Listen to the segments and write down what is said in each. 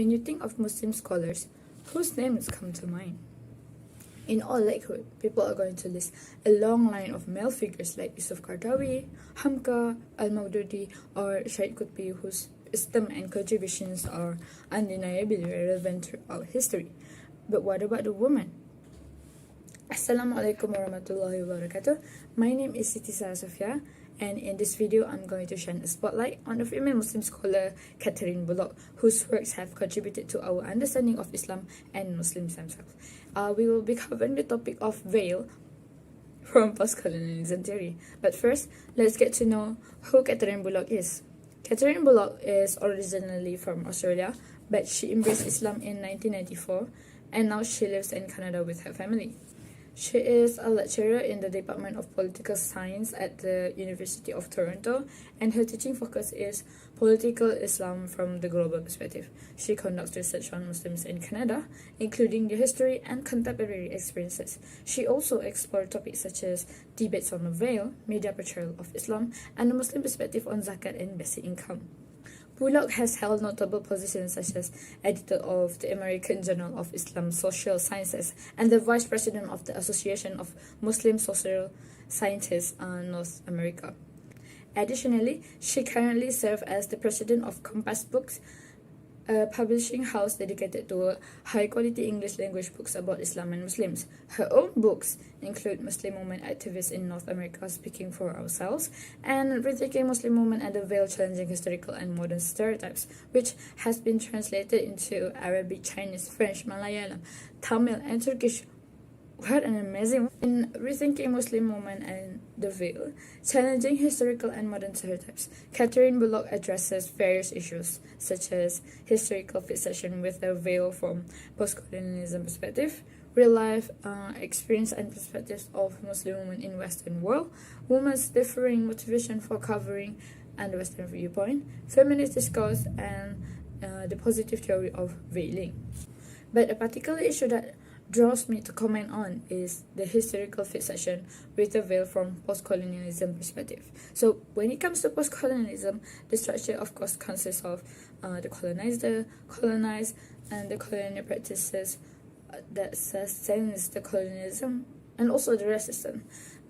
When you think of Muslim scholars, whose names come to mind? In all likelihood, people are going to list a long line of male figures like Yusuf Qaradawi, Hamka, Al-Maududi, or Shaykh Qutbi, whose wisdom and contributions are undeniably relevant throughout history. But what about the women? Assalamualaikum warahmatullahi wabarakatuh. My name is Siti Sarah Sofia, and in this video, I'm going to shine a spotlight on the female Muslim scholar Katherine Bullock, whose works have contributed to our understanding of Islam and Muslims themselves. We will be covering the topic of veil from post-colonialism theory. But first, let's get to know who Katherine Bullock is. Katherine Bullock is originally from Australia, but she embraced Islam in 1994, and now she lives in Canada with her family. She is a lecturer in the Department of Political Science at the University of Toronto, and her teaching focus is political Islam from the global perspective. She conducts research on Muslims in Canada, including the history and contemporary experiences. She also explored topics such as debates on the veil, media portrayal of Islam, and the Muslim perspective on zakat and basic income. Bullock has held notable positions such as editor of the American Journal of Islam Social Sciences and the vice president of the Association of Muslim Social Scientists North America. Additionally, she currently serves as the president of Compass Books, a publishing house dedicated to high-quality English language books about Islam and Muslims. Her own books include Muslim Women Activists in North America Speaking for Ourselves and Rethinking Muslim Women and the Veil Challenging Historical and Modern Stereotypes, which has been translated into Arabic, Chinese, French, Malayalam, Tamil, and Turkish. What an amazing! In Rethinking Muslim Women and the Veil, Challenging Historical and Modern Stereotypes, Katherine Bullock addresses various issues, such as historical fixation with the veil from post-colonialism perspective, real-life experience and perspectives of Muslim women in Western world, women's differing motivation for covering and the Western viewpoint, feminist discourse, and the positive theory of veiling. But a particular issue that draws me to comment on is the historical fixation with the veil from post-colonialism perspective. So when it comes to post-colonialism, the structure of course consists of the colonizer, colonized, and the colonial practices that sustains the colonialism, and also the resistance.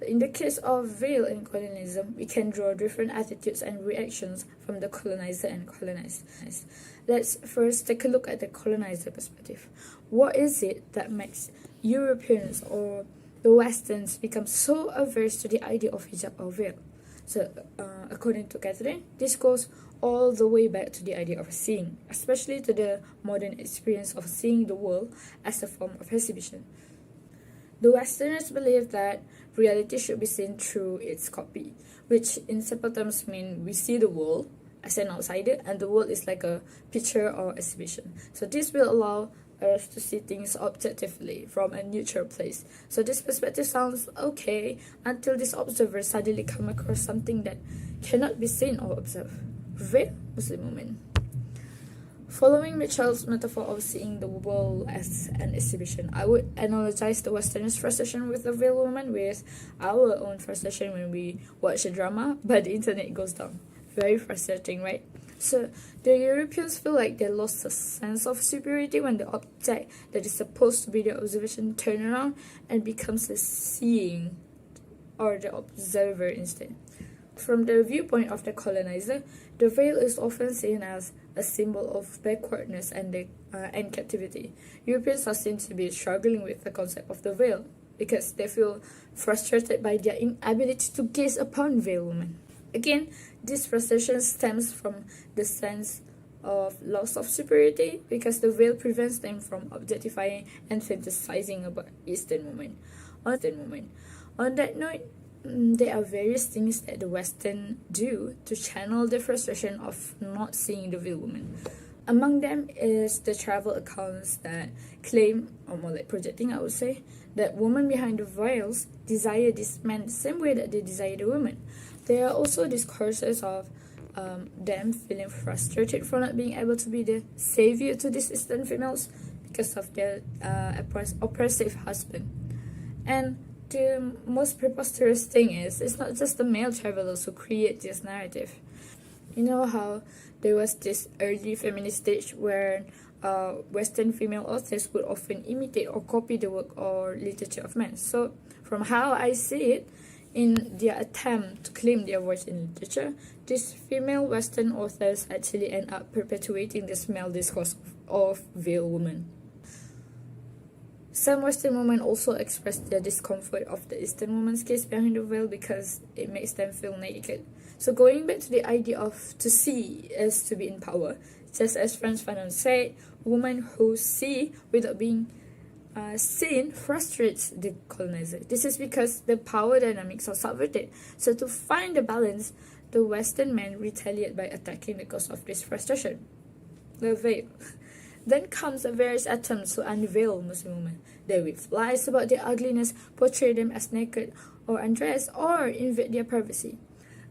In the case of veil in colonialism, we can draw different attitudes and reactions from the colonizer and colonized. Let's first take a look at the colonizer perspective. What is it that makes Europeans or the Westerns become so averse to the idea of hijab or veil? So, according to Katherine, this goes all the way back to the idea of seeing, especially to the modern experience of seeing the world as a form of exhibition. The Westerners believe that reality should be seen through its copy, which in simple terms mean we see the world as an outsider and the world is like a picture or exhibition. So this will allow us to see things objectively from a neutral place. So this perspective sounds okay until this observer suddenly come across something that cannot be seen or observed. Veil Muslim women. Following Mitchell's metaphor of seeing the world as an exhibition, I would analogize the Westerners' frustration with the veiled woman with our own frustration when we watch a drama, but the internet goes down. Very frustrating, right? So, the Europeans feel like they lost a sense of superiority when the object that is supposed to be the observation turns around and becomes a seeing or the observer instead. From the viewpoint of the colonizer, the veil is often seen as a symbol of backwardness and captivity. Europeans are seen to be struggling with the concept of the veil because they feel frustrated by their inability to gaze upon veiled women. Again, this frustration stems from the sense of loss of superiority because the veil prevents them from objectifying and fantasizing about Eastern women. On that note, there are various things that the Western do to channel the frustration of not seeing the veiled woman. Among them is the travel accounts that claim, or more like projecting I would say, that women behind the veils desire this man the same way that they desire the woman. There are also discourses of them feeling frustrated for not being able to be the savior to these Eastern females because of their oppressive husband. And the most preposterous thing is, it's not just the male travelers who create this narrative. You know how there was this early feminist stage where Western female authors would often imitate or copy the work or literature of men. So, from how I see it, in their attempt to claim their voice in literature, these female Western authors actually end up perpetuating this male discourse of veiled women. Some Western women also express their discomfort of the Eastern woman's gaze behind the veil because it makes them feel naked. So going back to the idea of to see is to be in power, just as Frantz Fanon said, women who see without being seen frustrates the colonizer. This is because the power dynamics are subverted. So to find the balance, the Western men retaliate by attacking the cause of this frustration, the veil. Then comes the various attempts to unveil Muslim women. They weave lies about their ugliness, portray them as naked or undressed, or invade their privacy.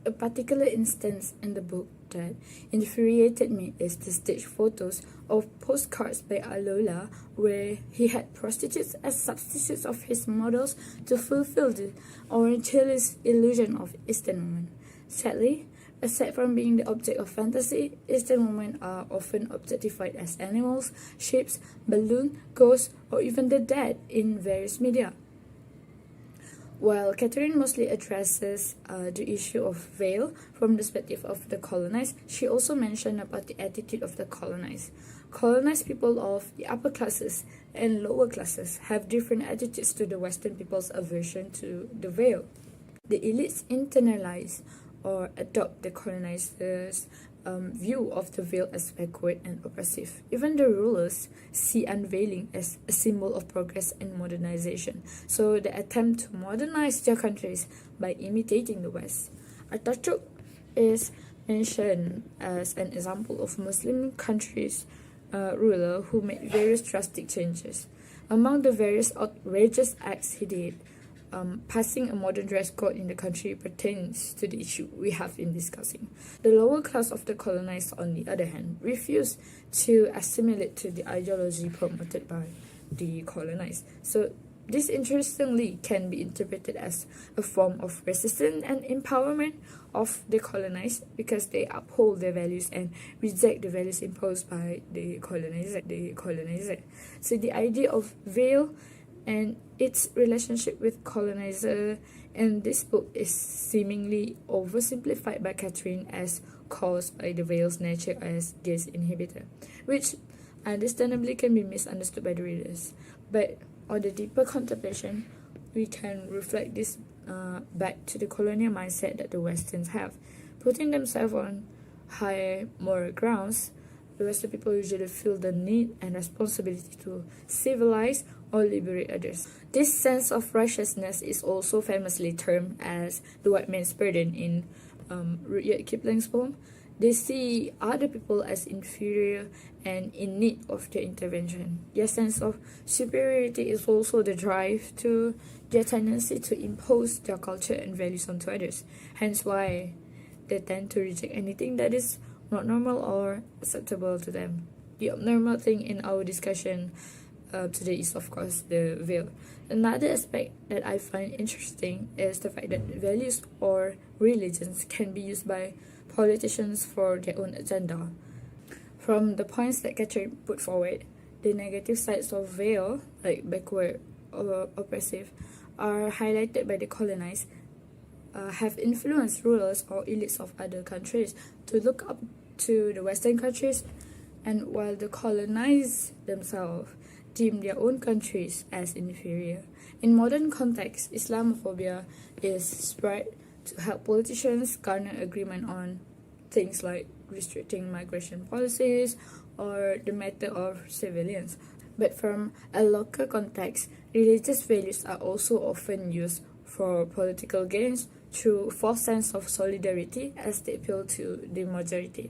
A particular instance in the book that infuriated me is the staged photos of postcards by Alola where he had prostitutes as substitutes of his models to fulfill the Orientalist illusion of Eastern women. Sadly, aside from being the object of fantasy, Eastern women are often objectified as animals, shapes, balloons, ghosts, or even the dead in various media. While Katherine mostly addresses the issue of veil from the perspective of the colonized, she also mentioned about the attitude of the colonized. Colonized people of the upper classes and lower classes have different attitudes to the Western people's aversion to the veil. The elites internalize or adopt the colonizers' view of the veil as backward and oppressive. Even the rulers see unveiling as a symbol of progress and modernization. So they attempt to modernize their countries by imitating the West. Ataturk is mentioned as an example of Muslim countries' ruler who made various drastic changes. Among the various outrageous acts he did, passing a modern dress code in the country pertains to the issue we have been discussing. The lower class of the colonized, on the other hand, refused to assimilate to the ideology promoted by the colonized. So this interestingly can be interpreted as a form of resistance and empowerment of the colonized because they uphold their values and reject the values imposed by the colonizer. So the idea of veil and its relationship with colonizer in this book is seemingly oversimplified by Katherine as caused by the veil's nature as gaze inhibitor, which understandably can be misunderstood by the readers. But on the deeper contemplation, we can reflect this back to the colonial mindset that the Westerns have. Putting themselves on higher moral grounds, the Western people usually feel the need and responsibility to civilize or liberate others. This sense of righteousness is also famously termed as the white man's burden in Rudyard Kipling's poem. They see other people as inferior and in need of their intervention. Their sense of superiority is also the drive to their tendency to impose their culture and values onto others. Hence why they tend to reject anything that is not normal or acceptable to them. The abnormal thing in our discussion today is, of course, the veil. Another aspect that I find interesting is the fact that values or religions can be used by politicians for their own agenda. From the points that Katherine put forward, the negative sides of veil, like backward or oppressive, are highlighted by the colonized, have influenced rulers or elites of other countries to look up to the Western countries, and while the colonized themselves deem their own countries as inferior. In modern context, Islamophobia is spread to help politicians garner agreement on things like restricting migration policies or the matter of civilians. But from a local context, religious values are also often used for political gains through false sense of solidarity as they appeal to the majority.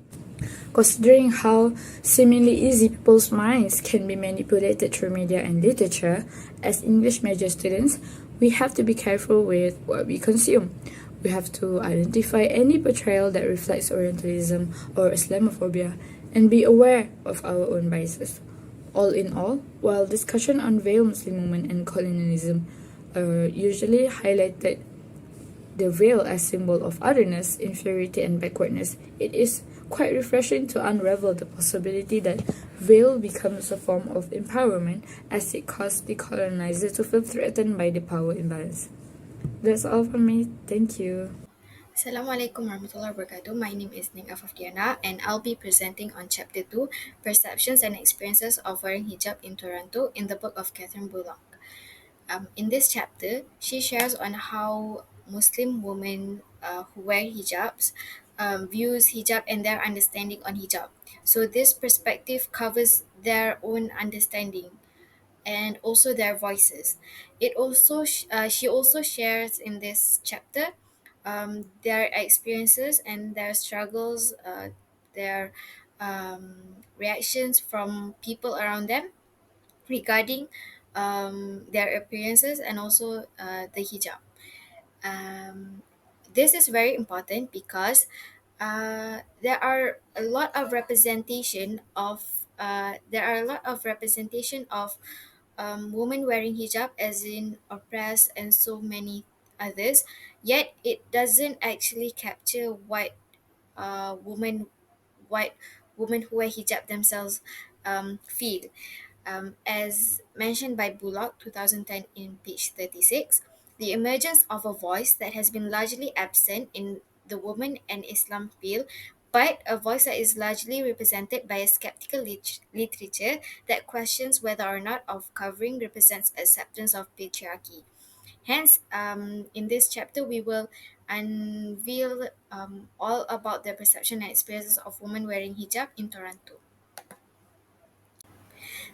Considering how seemingly easy people's minds can be manipulated through media and literature, as English major students, we have to be careful with what we consume. We have to identify any portrayal that reflects Orientalism or Islamophobia and be aware of our own biases. All in all, while discussion on veiled Muslim women and colonialism are usually highlighted the veil as symbol of otherness, inferiority, and backwardness, it is quite refreshing to unravel the possibility that veil becomes a form of empowerment as it caused the colonizer to feel threatened by the power imbalance. That's all from me. Thank you. Assalamualaikum warahmatullahi wabarakatuh. My name is Ning Afafdiana and I'll be presenting on Chapter 2 Perceptions and Experiences of Wearing Hijab in Toronto in the book of Katherine Bullock. In this chapter, she shares on how Muslim women who wear hijabs views hijab and their understanding on hijab. So this perspective covers their own understanding and also their voices. She also shares in this chapter their experiences and their struggles, their reactions from people around them regarding their appearances and also the hijab. Um, this is very important because there are a lot of representation of women wearing hijab as in oppressed and so many others, yet it doesn't actually capture what women who wear hijab themselves feel. As mentioned by Bullock 2010 in page 36, the emergence of a voice that has been largely absent in the woman and Islam field, but a voice that is largely represented by a skeptical literature that questions whether or not of covering represents acceptance of patriarchy. Hence, in this chapter, we will unveil all about the perception and experiences of women wearing hijab in Toronto.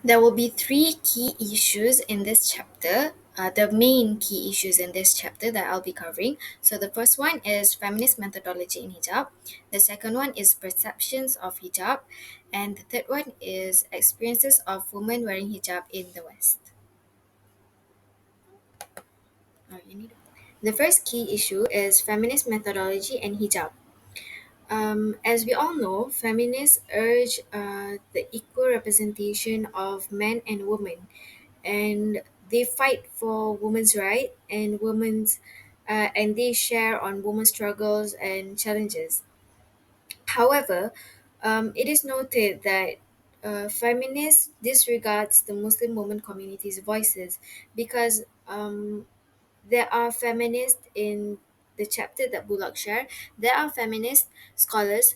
There will be three key issues in this chapter. The main key issues in this chapter that I'll be covering. So, the first one is feminist methodology in hijab. The second one is perceptions of hijab. And the third one is experiences of women wearing hijab in the West. Oh, you need The first key issue is feminist methodology and hijab. As we all know, feminists urge the equal representation of men and women, and they fight for women's right and and they share on women's struggles and challenges. However, it is noted that feminists disregards the Muslim women community's voices because there are feminists in the chapter that Bullock shared. There are feminist scholars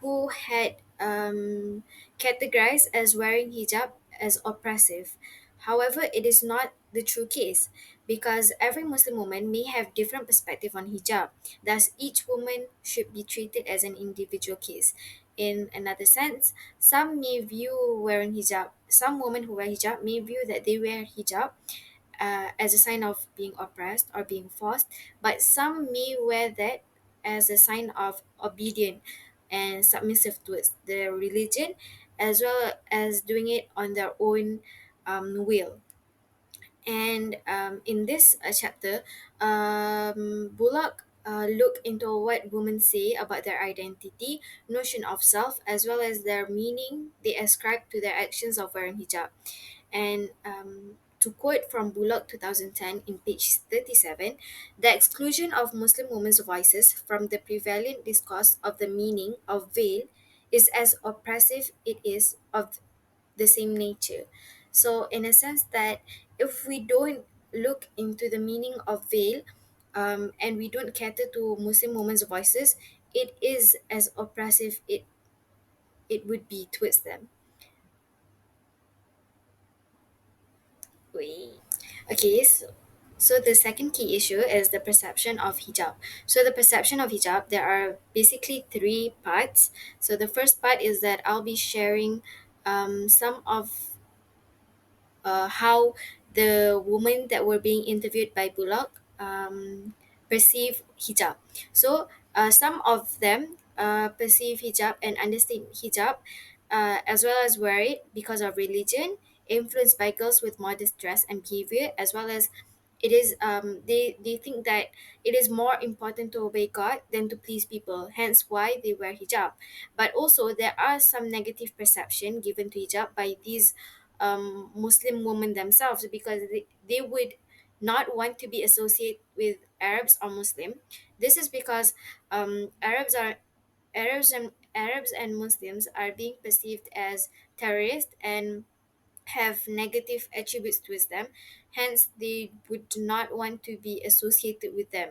who had categorized as wearing hijab as oppressive. However, it is not the true case because every Muslim woman may have different perspective on hijab. Thus, each woman should be treated as an individual case. In another sense, some women who wear hijab may view that they wear hijab as a sign of being oppressed or being forced, but some may wear that as a sign of obedient and submissive towards their religion, as well as doing it on their own will. And in this chapter, Bullock look into what women say about their identity, notion of self, as well as their meaning they ascribe to their actions of wearing hijab. And to quote from Bullock 2010 in page 37, the exclusion of Muslim women's voices from the prevalent discourse of the meaning of veil is as oppressive it is of the same nature. So, in a sense that if we don't look into the meaning of veil and we don't cater to Muslim women's voices, it is as oppressive it would be towards them. Wait. Okay, so the second key issue is the perception of hijab. So the perception of hijab, there are basically three parts. So the first part is that I'll be sharing some of how the women that were being interviewed by Bullock perceive hijab. So some of them perceive hijab and understand hijab as well as wear it because of religion, influenced by girls with modest dress and behavior, as well as they think that it is more important to obey God than to please people, hence why they wear hijab. But also there are some negative perception given to hijab by these Muslim women themselves because they would not want to be associated with Arabs or Muslim. This is because Arabs and Muslims are being perceived as terrorists and have negative attributes towards them. Hence, they would not want to be associated with them.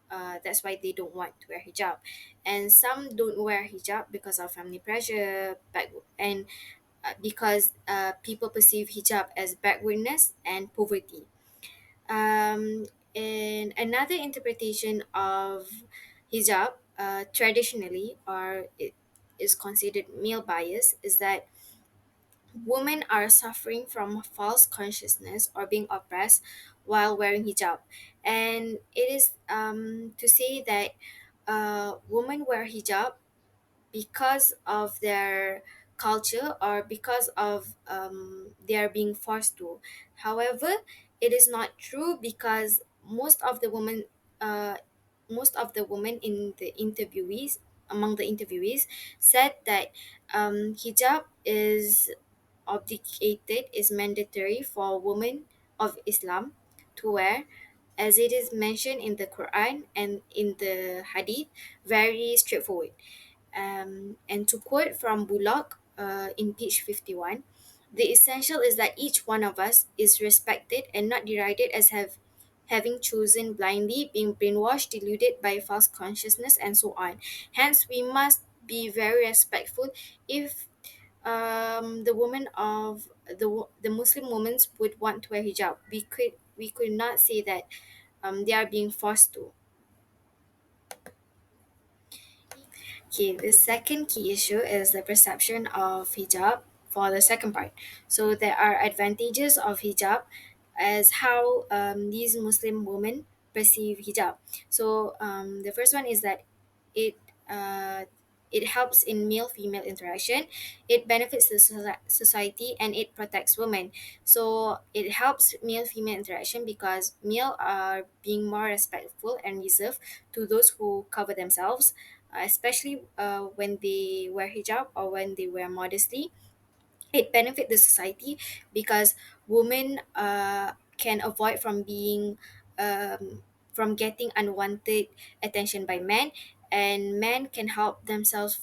That's why they don't want to wear hijab, and some don't wear hijab because of family pressure, and because people perceive hijab as backwardness and poverty. Um, and another interpretation of hijab, traditionally, or it is considered male bias, is that women are suffering from false consciousness or being oppressed while wearing hijab. And it is to say that women wear hijab because of their culture or because of they are being forced to. However, it is not true because uh, most of the women in the interviewees among the interviewees said that hijab is mandatory for women of Islam to wear, as it is mentioned in the Quran and in the Hadith, very straightforward. And to quote from Bullock in page 51, the essential is that each one of us is respected and not derided as having chosen blindly, being brainwashed, deluded by false consciousness, and so on. Hence, we must be very respectful if the women of the Muslim women would want to wear hijab. We could not say that they are being forced to. Okay, the second key issue is the perception of hijab for the second part. So there are advantages of hijab as how these Muslim women perceive hijab. So the first one is that it uh, it helps in male-female interaction. It benefits the society and it protects women. So it helps male-female interaction because male are being more respectful and reserved to those who cover themselves, especially when they wear hijab or when they wear modesty. It benefit the society because women can avoid from getting unwanted attention by men, and men uh, can help themselves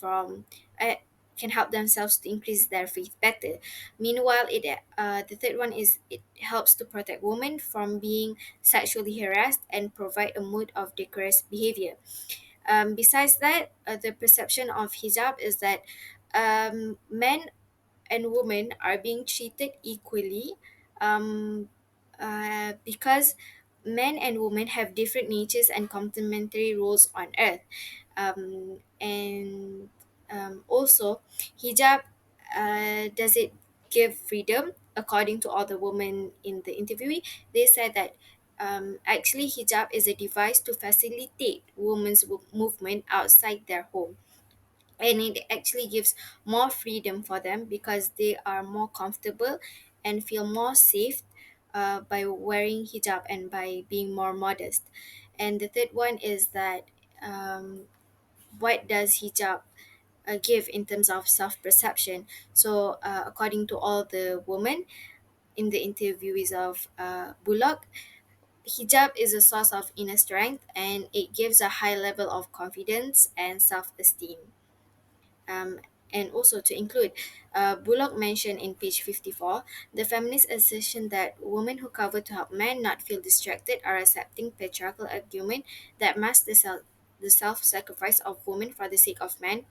to increase their faith better. Meanwhile, the third one is it helps to protect women from being sexually harassed and provide a mood of decorous behavior. Besides that, the perception of hijab is that men and women are being treated equally, um, because men and women have different natures and complementary roles on earth. And Also, hijab, does it give freedom? According to all the women in the interview, they said that actually hijab is a device to facilitate women's movement outside their home, and it actually gives more freedom for them because they are more comfortable and feel more safe by wearing hijab and by being more modest. And the third one is that what does hijab give in terms of self-perception? So according to all the women in the interviewees of Bullock, hijab is a source of inner strength and it gives a high level of confidence and self-esteem. um, and also to include, Bullock mentioned in page 54, the feminist assertion that women who cover to help men not feel distracted are accepting patriarchal argument that masks the self-sacrifice of women for the sake of men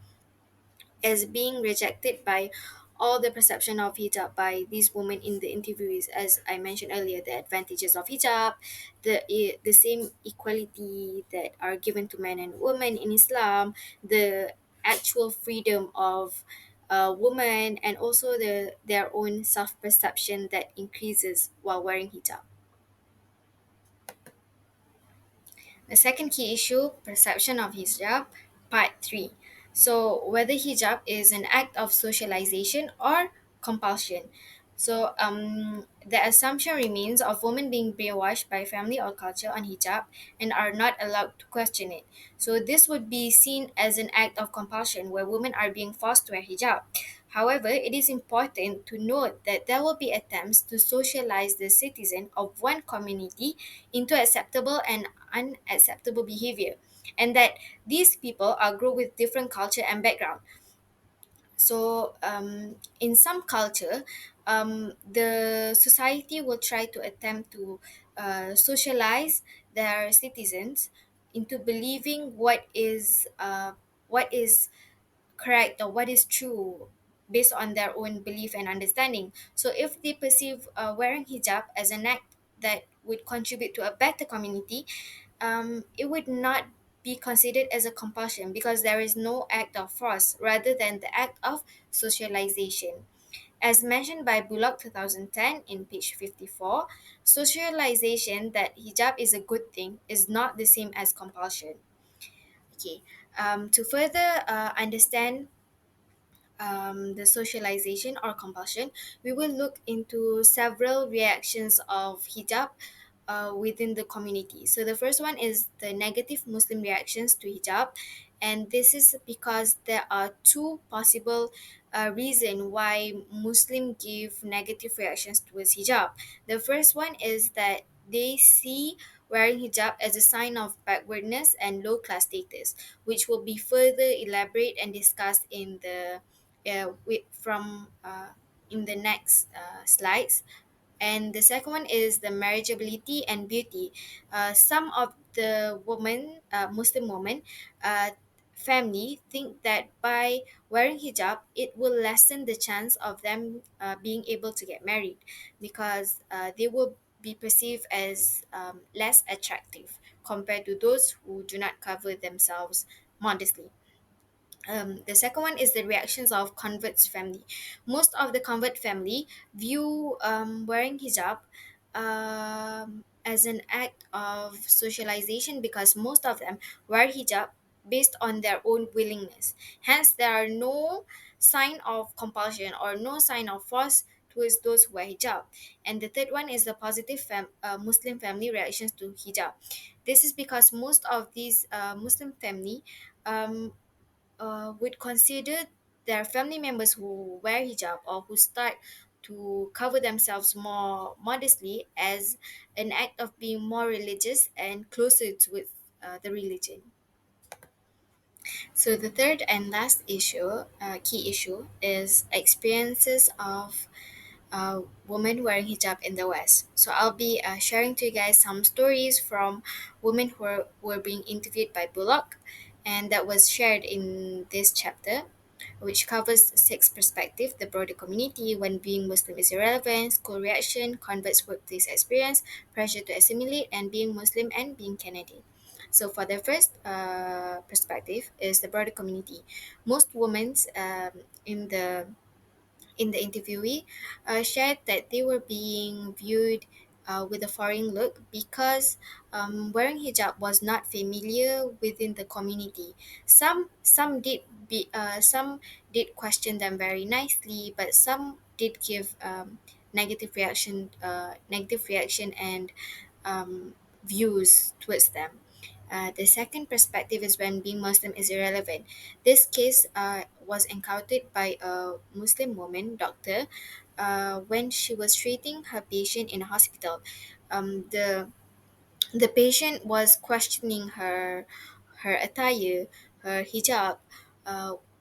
as being rejected by all the perception of hijab by these women in the interviews. As I mentioned earlier, the advantages of hijab, the same equality that are given to men and women in Islam, the actual freedom of women, and also their own self perception that increases while wearing hijab. The second key issue, perception of hijab, part 3. So, whether hijab is an act of socialization or compulsion. So, the assumption remains of women being brainwashed by family or culture on hijab and are not allowed to question it. So, this would be seen as an act of compulsion where women are being forced to wear hijab. However, it is important to note that there will be attempts to socialize the citizen of one community into acceptable and unacceptable behavior. and that these people are grow with different culture and background. So in some culture, the society will try to attempt to socialize their citizens into believing what is correct or what is true based on their own belief and understanding. So if they perceive wearing hijab as an act that would contribute to a better community, it would not be considered as a compulsion because there is no act of force rather than the act of socialization. As mentioned by Bullock 2010 in page 54, socialization that hijab is a good thing is not the same as compulsion. Okay, to further understand the socialization or compulsion, we will look into several reactions of hijab within the community. So the first one is the negative Muslim reactions to hijab, and this is because there are two possible reasons why Muslim give negative reactions towards hijab. The first one is that they see wearing hijab as a sign of backwardness and low class status, which will be further elaborate and discussed in the from in the next slides. And the second one is the marriageability and beauty. Some of the Muslim women, family think that by wearing hijab, it will lessen the chance of them being able to get married because they will be perceived as less attractive compared to those who do not cover themselves modestly. The second one is the reactions of converts family. Most of the convert family view wearing hijab as an act of socialization because most of them wear hijab based on their own willingness. Hence, there are no sign of compulsion or no sign of force towards those who wear hijab. And the third one is the positive Muslim family reactions to hijab. This is because most of these Muslim family um, would consider their family members who wear hijab or who start to cover themselves more modestly as an act of being more religious and closer to the religion. So the third and last key issue, is experiences of women wearing hijab in the West. So I'll be sharing to you guys some stories from women who were being interviewed by Bullock, and that was shared in this chapter, which covers six perspectives: the broader community, when being Muslim is irrelevant, school reaction, converts workplace experience, pressure to assimilate, and being Muslim and being Canadian. So for the first perspective is the broader community. Most women in the interviewee shared that they were being viewed with a foreign look because wearing hijab was not familiar within the community. Some did question them very nicely, but some did give negative reaction and views towards them. The second perspective is when being Muslim is irrelevant. This case was encountered by a Muslim woman doctor when she was treating her patient in a hospital. The patient was questioning her attire, her hijab,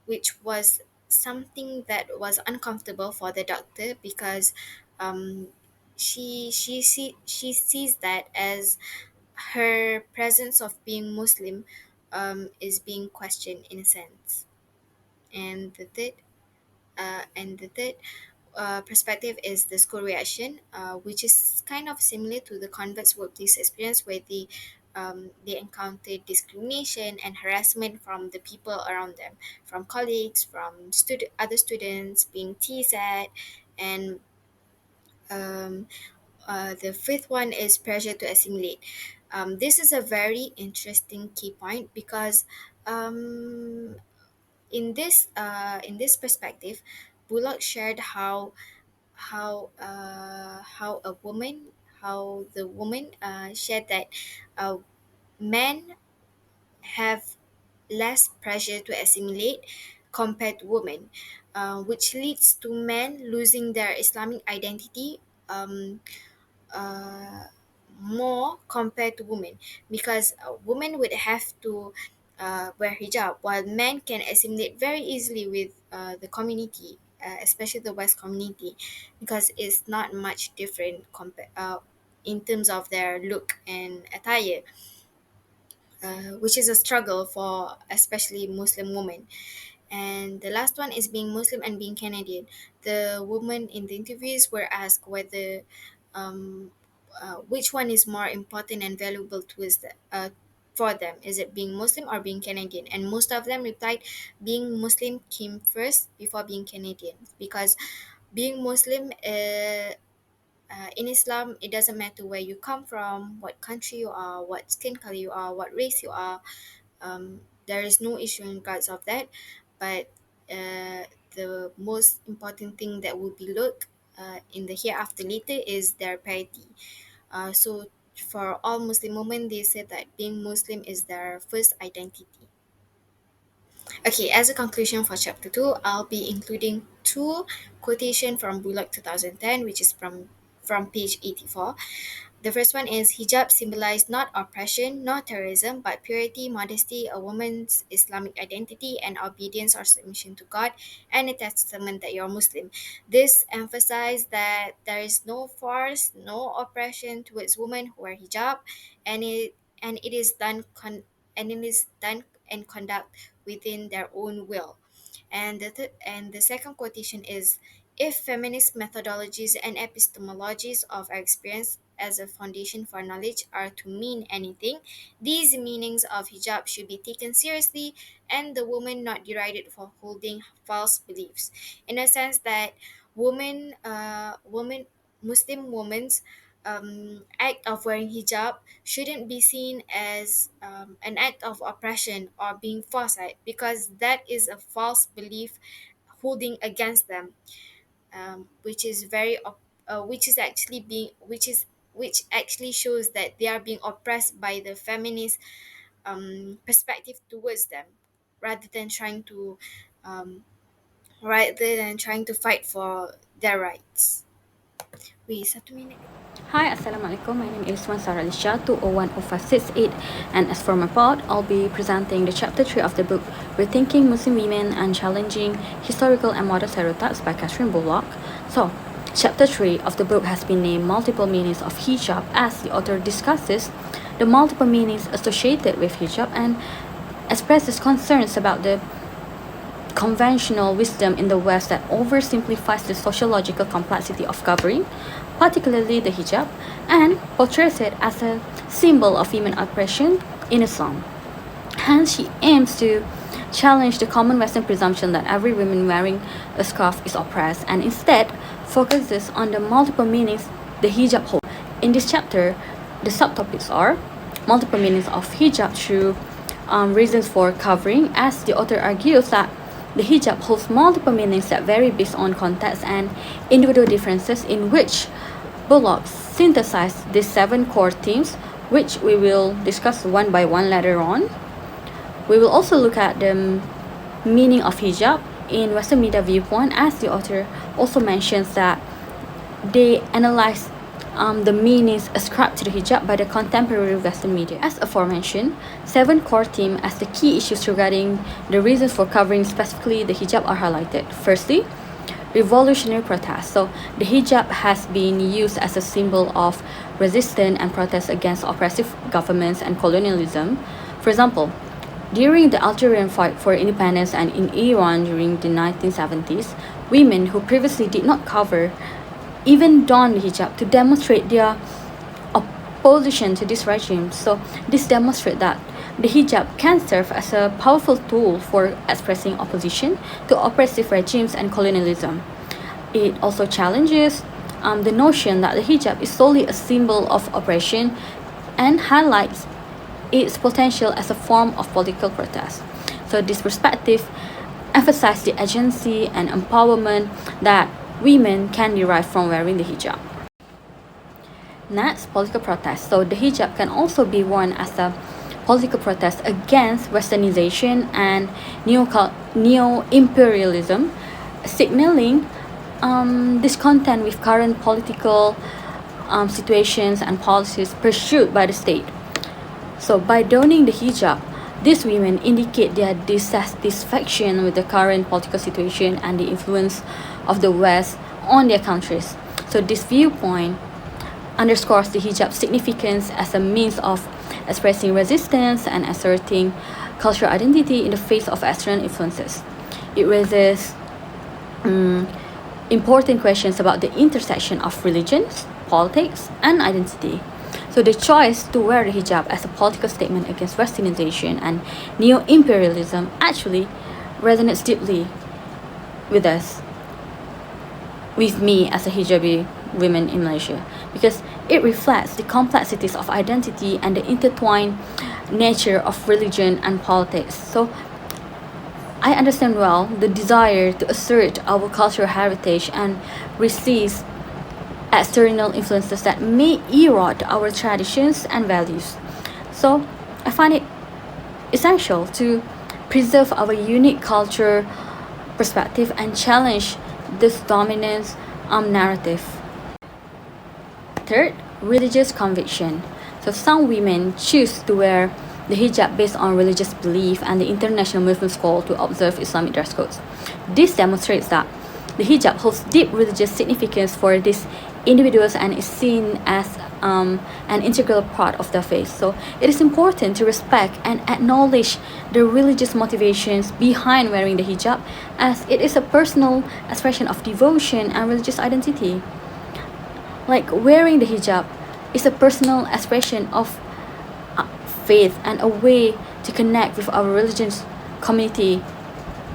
which was something that was uncomfortable for the doctor because um, she sees that as her presence of being Muslim is being questioned in a sense. And the third perspective is the school reaction, which is kind of similar to the converts workplace experience where they encounter discrimination and harassment from the people around them, from colleagues, from other students, being teased at, and um, the fifth one is pressure to assimilate. This is a very interesting key point because um, in this perspective, Bullock shared how a woman how the woman shared that uh, men have less pressure to assimilate compared to women, which leads to men losing their Islamic identity um, uh, more compared to women, because women would have to wear hijab, while men can assimilate very easily with the community, especially the West community, because it's not much different in terms of their look and attire, which is a struggle for especially Muslim women. And the last one is being Muslim and being Canadian. The women in the interviews were asked whether um, which one is more important and valuable for them. Is it being Muslim or being Canadian? And most of them replied being Muslim came first before being Canadian, because being Muslim in Islam, it doesn't matter where you come from, what country you are, what skin color you are, what race you are. There is no issue in regards of that, but the most important thing that will be looked in the hereafter later is their piety. So for all Muslim women, they said that being Muslim is their first identity. Okay, as a conclusion for chapter 2, I'll be including two quotation from Bullock 2010, which is from page 84. The first one is hijab symbolized not oppression, not terrorism, but purity, modesty, a woman's Islamic identity, and obedience or submission to God, and a testament that you're Muslim. This emphasized that there is no force, no oppression towards women who wear hijab, and it is done and conduct within their own will. And the second quotation is, if feminist methodologies and epistemologies of our experience as a foundation for knowledge are to mean anything, these meanings of hijab should be taken seriously and the woman not derided for holding false beliefs. In a sense that Muslim women's act of wearing hijab shouldn't be seen as an act of oppression or being forced, right? Because that is a false belief holding against them, which is actually being which actually shows that they are being oppressed by the feminist perspective towards them, rather than trying to um, fight for their rights. Wait, 1 minute. Hi, Assalamualaikum. My name is Wan Sarah Lisha, 2010568, and as for my part, I'll be presenting the chapter 3 of the book Rethinking Muslim Women and Challenging Historical and Modern Stereotypes by Katherine Bullock. So, chapter 3 of the book has been named Multiple Meanings of Hijab, as the author discusses the multiple meanings associated with hijab and expresses concerns about the conventional wisdom in the West that oversimplifies the sociological complexity of covering, particularly the hijab, and portrays it as a symbol of female oppression in Islam. Hence, she aims to challenge the common Western presumption that every woman wearing a scarf is oppressed, and instead focuses on the multiple meanings the hijab holds. In this chapter, the subtopics are multiple meanings of hijab through reasons for covering, as the author argues that the hijab holds multiple meanings that vary based on context and individual differences, in which Bullock synthesized these 7 core themes, which we will discuss one by one later on. We will also look at the meaning of hijab in Western media viewpoint, as the author also mentions that they analyze the meanings ascribed to the hijab by the contemporary Western media. As aforementioned, 7 core themes as the key issues regarding the reasons for covering specifically the hijab are highlighted. Firstly, revolutionary protest. So the hijab has been used as a symbol of resistance and protest against oppressive governments and colonialism. For example, during the Algerian fight for independence and in Iran during the 1970s, women who previously did not cover even donned the hijab to demonstrate their opposition to this regime. So this demonstrates that the hijab can serve as a powerful tool for expressing opposition to oppressive regimes and colonialism. It also challenges the notion that the hijab is solely a symbol of oppression and highlights its potential as a form of political protest. So this perspective emphasizes the agency and empowerment that women can derive from wearing the hijab. Next, political protest. So the hijab can also be worn as a political protest against westernization and neo-imperialism, signaling discontent with current political situations and policies pursued by the state. So by donning the hijab, these women indicate their dissatisfaction with the current political situation and the influence of the West on their countries. So this viewpoint underscores the hijab's significance as a means of expressing resistance and asserting cultural identity in the face of external influences. It raises important questions about the intersection of religions, politics, and identity. So the choice to wear the hijab as a political statement against westernization and neo-imperialism actually resonates deeply with us, with me as a hijabi woman in Malaysia, because it reflects the complexities of identity and the intertwined nature of religion and politics. So I understand well the desire to assert our cultural heritage and resist external influences that may erode our traditions and values. So I find it essential to preserve our unique culture perspective and challenge this dominant narrative. Third, religious conviction. So some women choose to wear the hijab based on religious belief and the international Muslims call to observe Islamic dress codes. This demonstrates that the hijab holds deep religious significance for these individuals and is seen as an integral part of their faith. So it is important to respect and acknowledge the religious motivations behind wearing the hijab, as it is a personal expression of devotion and religious identity. Like wearing the hijab is a personal expression of faith and a way to connect with our religious community,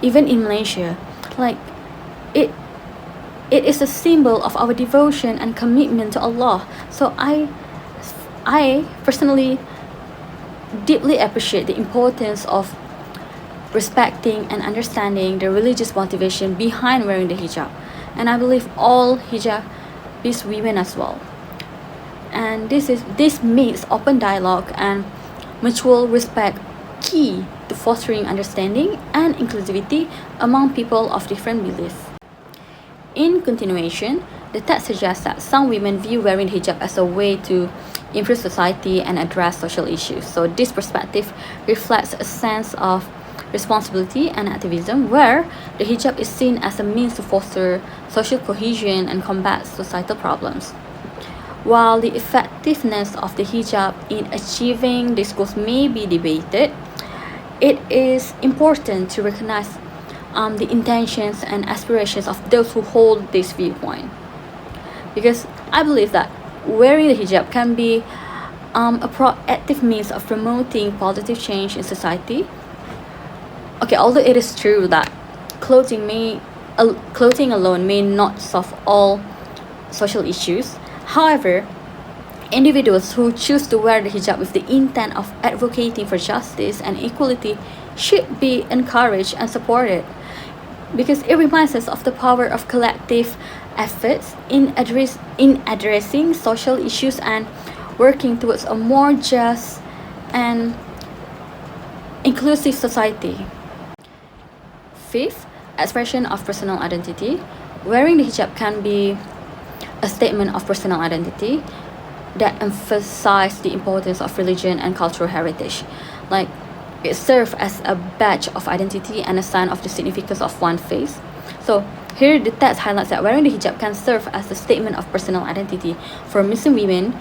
even in Malaysia. Like it is a symbol of our devotion and commitment to Allah. So I personally deeply appreciate the importance of respecting and understanding the religious motivation behind wearing the hijab, and I believe all hijabis women as well. And this makes open dialogue and mutual respect key to fostering understanding and inclusivity among people of different beliefs. In continuation, the text suggests that some women view wearing hijab as a way to improve society and address social issues. So this perspective reflects a sense of responsibility and activism, where the hijab is seen as a means to foster social cohesion and combat societal problems. While the effectiveness of the hijab in achieving this goal may be debated, it is important to recognize the intentions and aspirations of those who hold this viewpoint. Because I believe that wearing the hijab can be a proactive means of promoting positive change in society. Okay, although it is true that clothing alone may not solve all social issues, however, individuals who choose to wear the hijab with the intent of advocating for justice and equality should be encouraged and supported, because it reminds us of the power of collective efforts in addressing social issues and working towards a more just and inclusive society. Fifth, expression of personal identity. Wearing the hijab can be a statement of personal identity that emphasizes the importance of religion and cultural heritage. Like, it serves as a badge of identity and a sign of the significance of one's faith. So here the text highlights that wearing the hijab can serve as a statement of personal identity for Muslim women,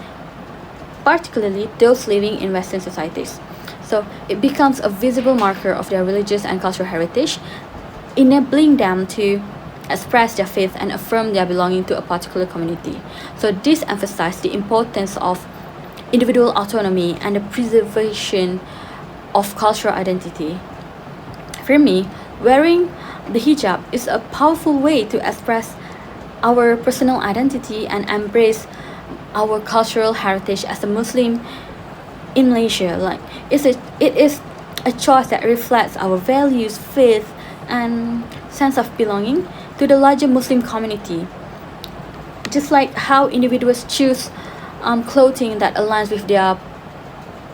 particularly those living in Western societies. So it becomes a visible marker of their religious and cultural heritage, enabling them to express their faith and affirm their belonging to a particular community. So this emphasizes the importance of individual autonomy and the preservation of cultural identity. For me, wearing the hijab is a powerful way to express our personal identity and embrace our cultural heritage as a Muslim in Malaysia. Like, it is a choice that reflects our values, faith, and sense of belonging to the larger Muslim community. Just like how individuals choose clothing that aligns with their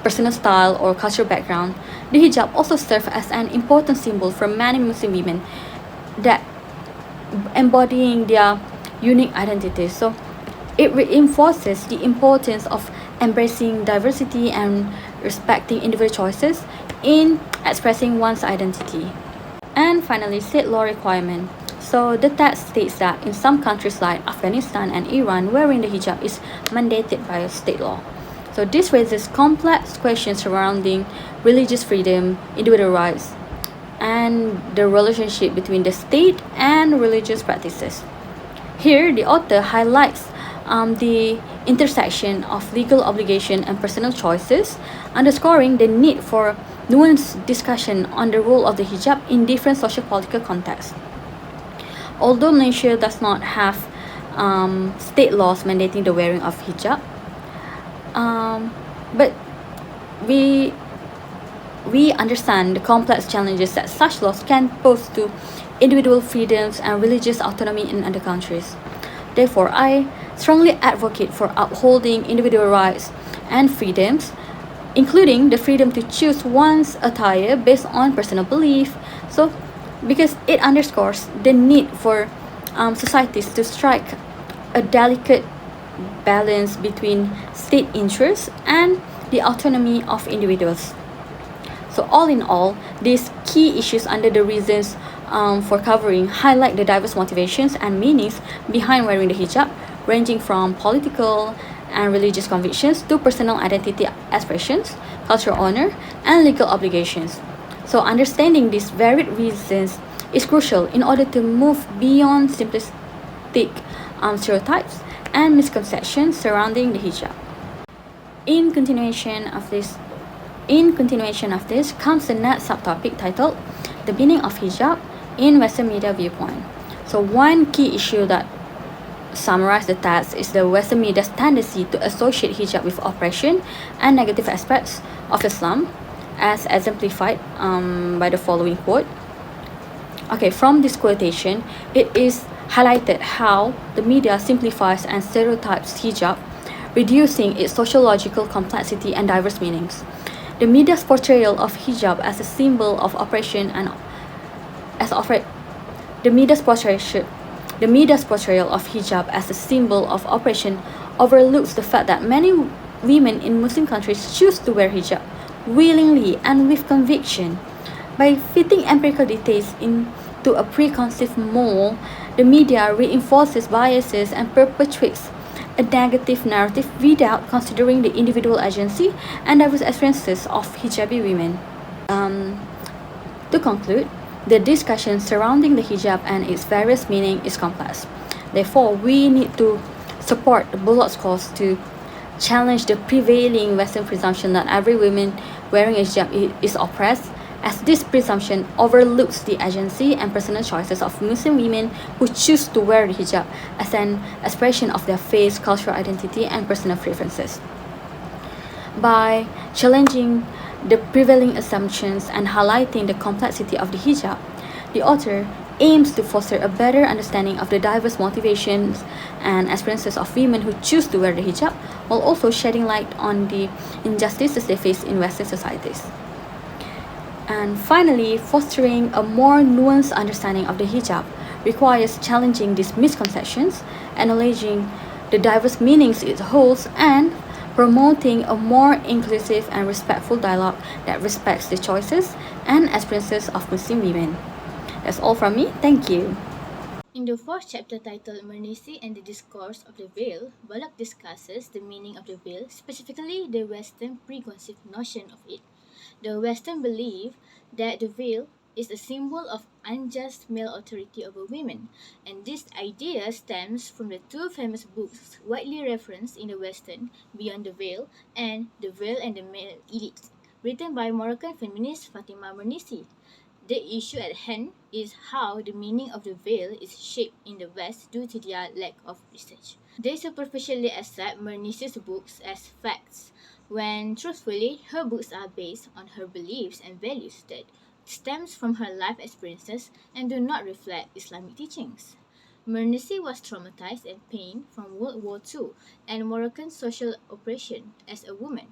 personal style or cultural background, the hijab also serves as an important symbol for many Muslim women that embodying their unique identities. So It reinforces the importance of embracing diversity and respecting individual choices in expressing one's identity. And finally, state law requirement. So the text states that in some countries like Afghanistan and Iran, wearing the hijab is mandated by state law. So this raises complex questions surrounding religious freedom, individual rights, and the relationship between the state and religious practices. Here, the author highlights the intersection of legal obligation and personal choices, underscoring the need for nuanced discussion on the role of the hijab in different socio-political contexts. Although Malaysia does not have state laws mandating the wearing of hijab, but we understand the complex challenges that such laws can pose to individual freedoms and religious autonomy in other countries. Therefore, I strongly advocate for upholding individual rights and freedoms, including the freedom to choose one's attire based on personal belief. So, because it underscores the need for societies to strike a delicate balance between state interests and the autonomy of individuals. So all in all, these key issues under the reasons for covering highlight the diverse motivations and meanings behind wearing the hijab, ranging from political and religious convictions to personal identity expressions, cultural honor, and legal obligations. So understanding these varied reasons is crucial in order to move beyond simplistic stereotypes and misconceptions surrounding the hijab. In continuation of this comes the next subtopic titled The Meaning of Hijab in Western Media Viewpoint. So one key issue that summarizes the text is the Western media's tendency to associate hijab with oppression and negative aspects of Islam, as exemplified by the following quote. Okay, from this quotation, it is highlighted how the media simplifies and stereotypes hijab, reducing its sociological complexity and diverse meanings. The media's portrayal of hijab as a symbol of oppression and the media's portrayal of hijab as a symbol of oppression overlooks the fact that many women in Muslim countries choose to wear hijab willingly and with conviction. By fitting empirical details into a preconceived mold, the media reinforces biases and perpetuates a negative narrative without considering the individual agency and diverse experiences of hijabi women. To conclude, the discussion surrounding the hijab and its various meaning is complex. Therefore, we need to support Bullock's cause to challenge the prevailing Western presumption that every woman wearing a hijab is oppressed, as this presumption overlooks the agency and personal choices of Muslim women who choose to wear the hijab as an expression of their faith, cultural identity, and personal preferences. By challenging the prevailing assumptions and highlighting the complexity of the hijab, the author aims to foster a better understanding of the diverse motivations and experiences of women who choose to wear the hijab, while also shedding light on the injustices they face in Western societies. And finally, fostering a more nuanced understanding of the hijab requires challenging these misconceptions, acknowledging the diverse meanings it holds, and promoting a more inclusive and respectful dialogue that respects the choices and experiences of Muslim women. That's all from me. Thank you. In the fourth chapter titled Mernissi and the Discourse of the Veil, Bullock discusses the meaning of the veil, specifically the Western preconceived notion of it. The Western belief that the veil is a symbol of unjust male authority over women, and this idea stems from the two famous books widely referenced in the Western, Beyond the Veil and The Veil and the Male Elite, written by Moroccan feminist Fatima Mernissi. The issue at hand is how the meaning of the veil is shaped in the West due to their lack of research. They superficially accept Mernissi's books as facts, when truthfully her books are based on her beliefs and values that stems from her life experiences and do not reflect Islamic teachings. Mernissi was traumatized and pained from World War II and Moroccan social oppression as a woman.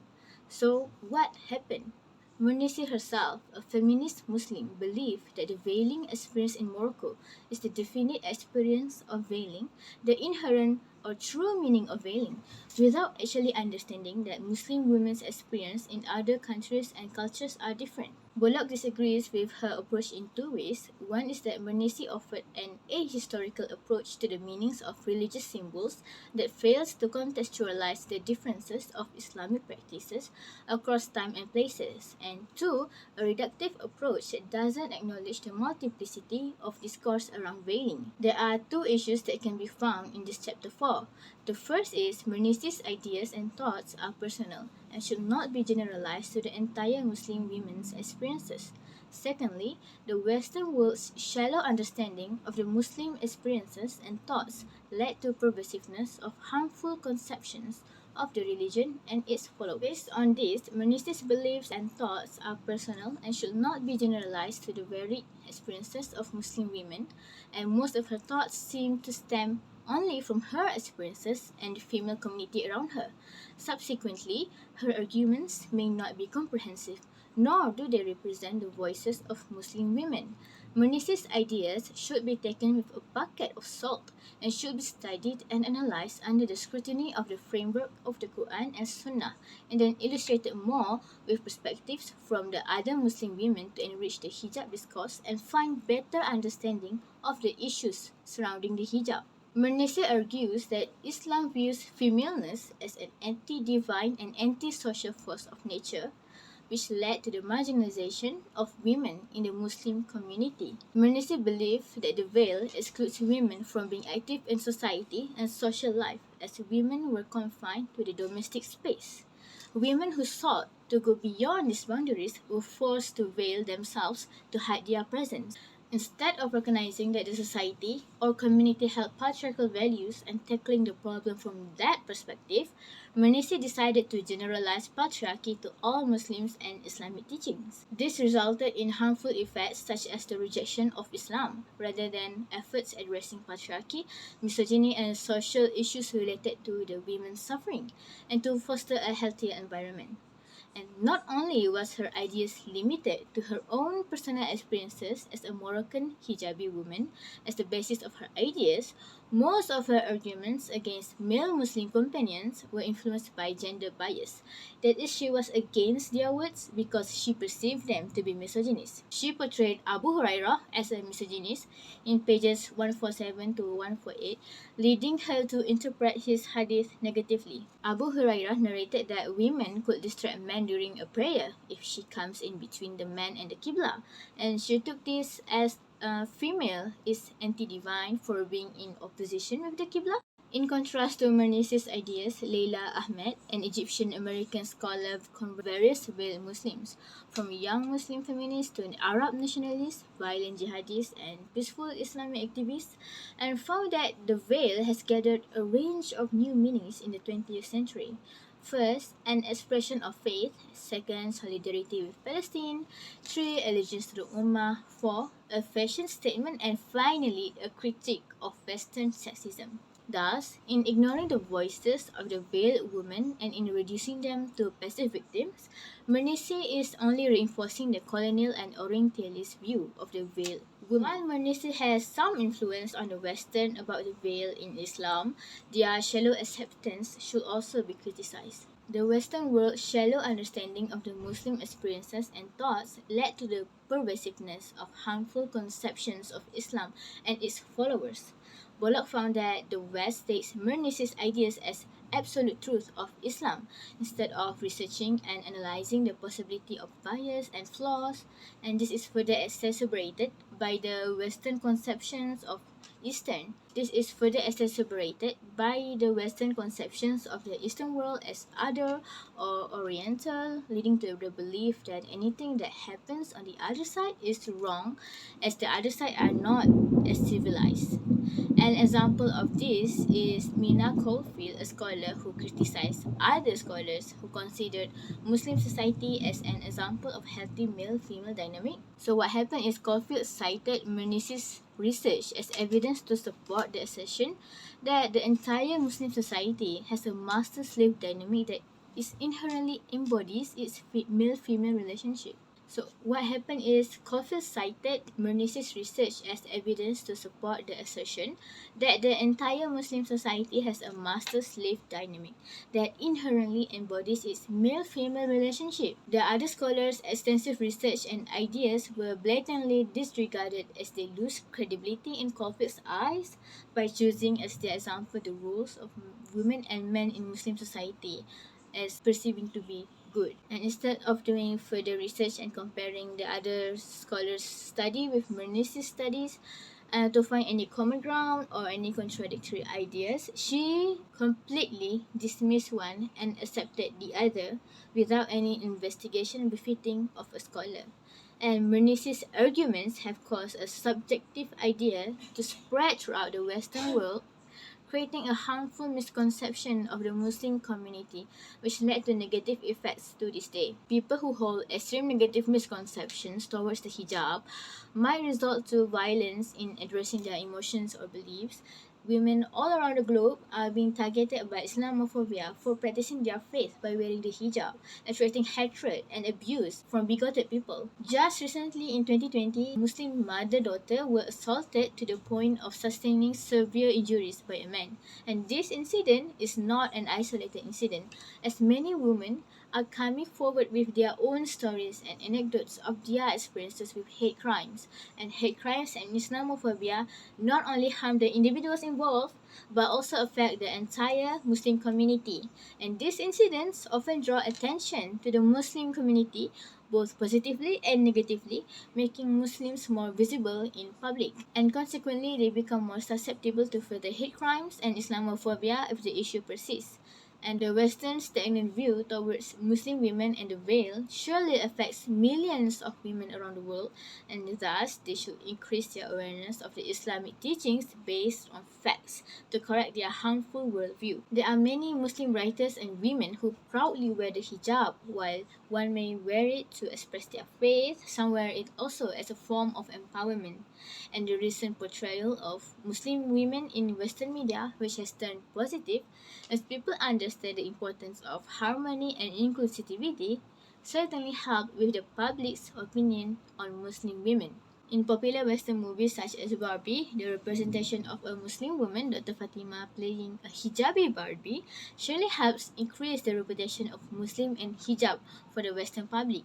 So what happened? Mernissi herself, a feminist Muslim, believed that the veiling experience in Morocco is the definite experience of veiling, the inherent or true meaning of veiling without actually understanding that Muslim women's experience in other countries and cultures are different. Bullock disagrees with her approach in two ways. One is that Menisi offered an ahistorical approach to the meanings of religious symbols that fails to contextualize the differences of Islamic practices across time and places, and two, a reductive approach that doesn't acknowledge the multiplicity of discourse around veiling. There are two issues that can be found in this chapter 4. The first is Menisi's ideas and thoughts are personal and should not be generalized to the entire Muslim women's experiences. Secondly, the Western world's shallow understanding of the Muslim experiences and thoughts led to pervasiveness of harmful conceptions of the religion and its followers. Based on this, Menisi's beliefs and thoughts are personal and should not be generalized to the varied experiences of Muslim women, and most of her thoughts seem to stem only from her experiences and the female community around her. Subsequently, her arguments may not be comprehensive, nor do they represent the voices of Muslim women. Menisi's ideas should be taken with a bucket of salt and should be studied and analyzed under the scrutiny of the framework of the Quran and Sunnah, and then illustrated more with perspectives from the other Muslim women to enrich the hijab discourse and find better understanding of the issues surrounding the hijab. Menisi argues that Islam views femaleness as an anti-divine and anti-social force of nature, which led to the marginalization of women in the Muslim community. Menisi believed that the veil excludes women from being active in society and social life, as women were confined to the domestic space. Women who sought to go beyond these boundaries were forced to veil themselves to hide their presence. Instead of recognizing that the society or community held patriarchal values and tackling the problem from that perspective, Menisi decided to generalize patriarchy to all Muslims and Islamic teachings. This resulted in harmful effects such as the rejection of Islam, rather than efforts addressing patriarchy, misogyny, and social issues related to the women's suffering, and to foster a healthier environment. And not only was her ideas limited to her own personal experiences as a Moroccan hijabi woman as the basis of her ideas, most of her arguments against male Muslim companions were influenced by gender bias. That is, she was against their words because she perceived them to be misogynist. She portrayed Abu Hurairah as a misogynist in pages 147 to 148, leading her to interpret his hadith negatively. Abu Hurairah narrated that women could distract men during a prayer if she comes in between the man and the Qibla, and she took this as a female is anti-divine for being in opposition with the Qibla. In contrast to Menisi's ideas, Leila Ahmed, an Egyptian-American scholar, converted various veiled Muslims, from young Muslim feminists to Arab nationalists, violent jihadists, and peaceful Islamic activists, and found that the veil has gathered a range of new meanings in the 20th century. First, an expression of faith. Second, solidarity with Palestine. 3, allegiance to the Ummah. 4, a fashion statement. And finally, a critique of Western sexism. Thus, in ignoring the voices of the veiled women and in reducing them to passive victims, Menisi is only reinforcing the colonial and Orientalist view of the veiled woman. While Menisi has some influence on the Western about the veil in Islam, their shallow acceptance should also be criticized. The Western world's shallow understanding of the Muslim experiences and thoughts led to the pervasiveness of harmful conceptions of Islam and its followers. Bullock found that the West takes Menisi's ideas as absolute truth of Islam instead of researching and analyzing the possibility of bias and flaws, and this is further exacerbated by the Western conceptions of Eastern. This is further exacerbated by the Western conceptions of the Eastern world as other or Oriental, leading to the belief that anything that happens on the other side is wrong, as the other side are not as civilized. An example of this is Mina Caulfield, a scholar who criticized other scholars who considered Muslim society as an example of healthy male-female dynamic. So what happened is Caulfield cited Menisi's research as evidence to support the assertion that the entire Muslim society has a master-slave dynamic that is inherently embodies its male-female relationship. So what happened is Caulfield cited Mernis's research as evidence to support the assertion that the entire Muslim society has a master-slave dynamic that inherently embodies its male-female relationship. The other scholars' extensive research and ideas were blatantly disregarded as they lose credibility in Caulfield's eyes by choosing as their example the roles of women and men in Muslim society as perceiving to be good. And instead of doing further research and comparing the other scholars' study with Mernis's studies, to find any common ground or any contradictory ideas, she completely dismissed one and accepted the other without any investigation befitting of a scholar. And Mernis's arguments have caused a subjective idea to spread throughout the Western world, creating a harmful misconception of the Muslim community, which led to negative effects to this day. People who hold extreme negative misconceptions towards the hijab might result to violence in addressing their emotions or beliefs. Women all around the globe are being targeted by Islamophobia for practicing their faith by wearing the hijab, attracting hatred and abuse from bigoted people. Just recently in 2020, Muslim mother-daughter were assaulted to the point of sustaining severe injuries by a man. And this incident is not an isolated incident, as many women are coming forward with their own stories and anecdotes of their experiences with hate crimes. And hate crimes and Islamophobia not only harm the individuals involved, but also affect the entire Muslim community. And these incidents often draw attention to the Muslim community both positively and negatively, making Muslims more visible in public. And consequently, they become more susceptible to further hate crimes and Islamophobia if the issue persists. And the Western stagnant view towards Muslim women and the veil surely affects millions of women around the world, and thus they should increase their awareness of the Islamic teachings based on facts to correct their harmful worldview. There are many Muslim writers and women who proudly wear the hijab, while one may wear it to express their faith, some wear it also as a form of empowerment. And the recent portrayal of Muslim women in Western media, which has turned positive, as people understand the importance of harmony and inclusivity, certainly helped with the public's opinion on Muslim women. In popular Western movies such as Barbie, the representation of a Muslim woman, Dr. Fatima, playing a hijabi Barbie, surely helps increase the reputation of Muslim and hijab for the Western public.